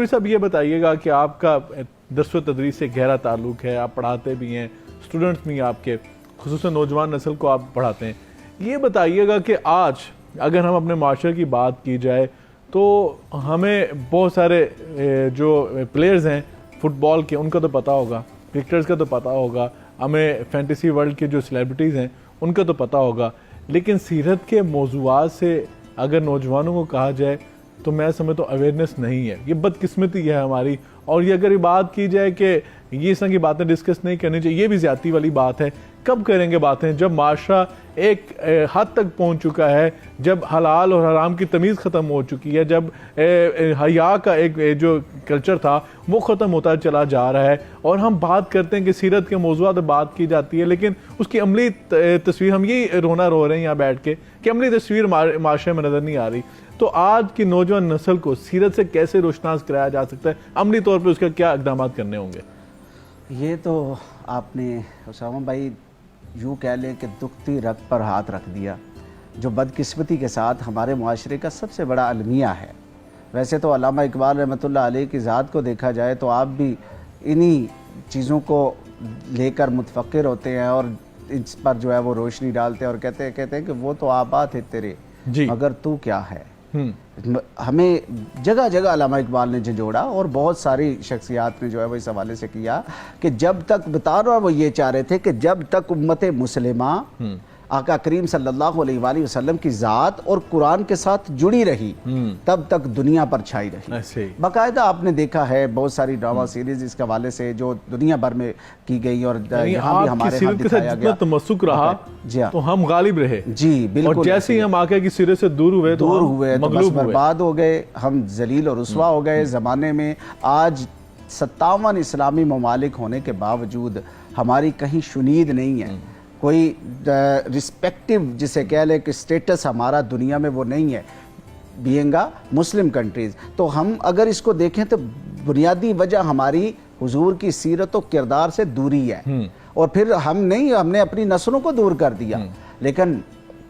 चौधरी साहब ये बताइएगा कि आपका दरस व तदरीस से गहरा ताल्लुक है, आप पढ़ाते भी हैं, स्टूडेंट्स भी आपके खुसूसन नौजवान नस्ल को आप पढ़ाते हैं। ये बताइएगा कि आज अगर हम अपने माशरे की बात की जाए तो हमें बहुत सारे जो प्लेयर्स हैं फुटबॉल के उनका तो पता होगा, क्रिकेटर्स का तो पता होगा, हमें फैंटेसी वर्ल्ड के जो सेलिब्रिटीज़ हैं उनका तो पता होगा, लेकिन सीरत के मौज़ूआत से अगर नौजवानों को कहा जाए तो मैं समझता हूँ अवेयरनेस नहीं है। ये बदकिस्मती है हमारी। और ये अगर ये बात की जाए कि ये इस तरह की बातें डिस्कस नहीं करनी चाहिए, ये भी ज़्यादती वाली बात है। कब करेंगे बातें? जब माशरा एक हद तक पहुंच चुका है, जब हलाल और हराम की तमीज़ ख़त्म हो चुकी है, जब हया का एक जो कल्चर था वो ख़त्म होता चला जा रहा है, और हम बात करते हैं कि सीरत के मौज़ूआत बात की जाती है, लेकिन उसकी अमली तस्वीर, हम यही रोना रो रहे हैं यहाँ बैठ के कि अमली तस्वीर माशरे में नज़र नहीं आ रही। तो आज की नौजवान नस्ल को सीरत से कैसे रोशनास कराया जा सकता है? अमली तौर पर उसका क्या इक़दाम करने होंगे? ये तो आपने उसामा भाई यूँ कह लें कि दुखती रग पर हाथ रख दिया, जो बदकिस्मती के साथ हमारे मुआशरे का सबसे बड़ा अलमिया है। वैसे तो अल्लामा इकबाल रहमतुल्लाह अलैह की ज़ात को देखा जाए तो आप भी इन्हीं चीज़ों को लेकर मुतफक्किर होते हैं और इस पर जो है वो रोशनी डालते हैं और कहते हैं कि वो तो आबा थे तेरे, मगर तू क्या है। हमें जगह जगह अल्लामा इकबाल ने जोड़ा और बहुत सारी शख्सियात ने जो है वो इस हवाले से किया कि जब तक बता रहा वो ये चाह रहे थे कि जब तक उम्मत मुस्लिमा आका करीम सल्लल्लाहु अलैहि वसल्लम की ज़ात और कुरान के साथ जुड़ी रही तब तक दुनिया पर छाई रही। बाकायदा आपने देखा है बहुत सारी ड्रामा सीरीज इसके हवाले से जो दुनिया भर में की गई और यहाँ भी हमारे यहाँ दिखाया गया। तमस्सुक रहा जी तो हम गालिब रहे जी बिल्कुल, और जैसे ही हम आके की सिरे से दूर हुए तो बस बर्बाद हो गए, हम जलील और रुस्वा हो गए ज़माने में। आज 57 इस्लामी ममालिक होने के बावजूद हमारी कहीं शुनीद नहीं है, कोई रिस्पेक्टिव जिसे कह ले कि स्टेटस हमारा दुनिया में वो नहीं है, बीइंग मुस्लिम कंट्रीज़। तो हम अगर इसको देखें तो बुनियादी वजह हमारी हुजूर की सीरत और किरदार से दूरी है, और फिर हमने अपनी नस्लों को दूर कर दिया। लेकिन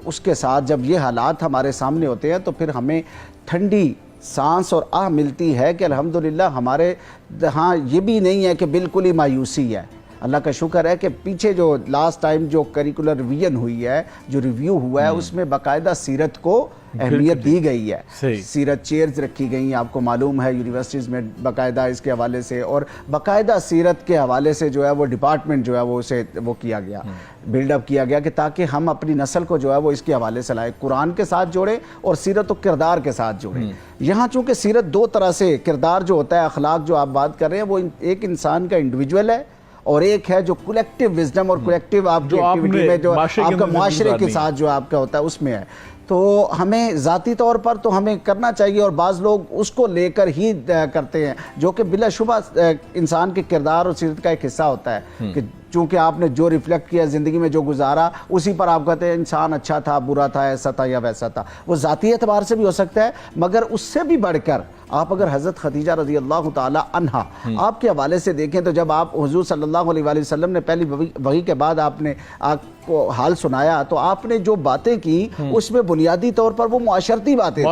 उसके साथ जब ये हालात हमारे सामने होते हैं तो फिर हमें ठंडी सांस और आह मिलती है कि अल्हम्दुलिल्लाह हमारे यहाँ ये भी नहीं है कि बिल्कुल ही मायूसी है। अल्लाह का शुक्र है कि पीछे जो लास्ट टाइम जो करिकुलर रिवीजन हुई है, जो रिव्यू हुआ है, उसमें बाकायदा सीरत को अहमियत दी गई है। सीरत चेयर्स रखी गई हैं, आपको मालूम है यूनिवर्सिटीज़ में बाकायदा इसके हवाले से, और बाकायदा सीरत के हवाले से जो है वो डिपार्टमेंट जो है वो उसे वो किया गया, बिल्डअप किया गया कि ताकि हम अपनी नस्ल को जो है वो इसके हवाले से लाए, कुरान के साथ जोड़ें और सीरत और किरदार के साथ जोड़ें। यहाँ चूँकि सीरत दो तरह से, किरदार जो होता है, अखलाक जो आप बात कर रहे हैं, वो एक इंसान का इंडिविजुअल है और एक है जो कलेक्टिव विजडम और कलेक्टिव आपकी एक्टिविटी में जो आपका माशरे के साथ जो आपका होता है उसमें है। तो हमें ज़ाती तौर पर तो हमें करना चाहिए, और बाज़ लोग उसको लेकर ही करते हैं, जो कि बिलाशुबा इंसान के किरदार और सीरत का एक हिस्सा होता है कि चूँकि आपने जो रिफ्लेक्ट किया ज़िंदगी में, जो गुजारा, उसी पर आप कहते हैं इंसान अच्छा था, बुरा था, ऐसा था या वैसा था। वो ज़ाती एतबार से भी हो सकता है, मगर उससे भी बढ़कर आप अगर हज़रत खदीजा रज़ी अल्लाह ताला अन्हा आपके हवाले से देखें तो जब आप हुज़ूर सल्लल्लाहु अलैहि वसल्लम ने पहली वही के बाद आपने आपको हाल सुनाया तो आपने जो बातें की उसमें बुनियादी तौर पर वो मुआशरती बातें,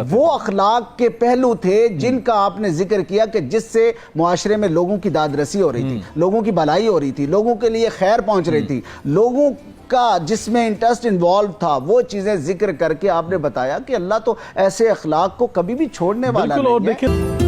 वो अखलाक के पहलू थे जिनका आपने जिक्र किया कि जिससे मुआशरे में लोगों की दादरसी हो रही थी, लोगों की भलाई हो रही थी, लोगों के लिए खैर पहुंच रही थी, लोगों का जिसमें इंटरेस्ट इन्वॉल्व था, वो चीजें जिक्र करके आपने बताया कि अल्लाह तो ऐसे अखलाक को कभी भी छोड़ने वाला नहीं है।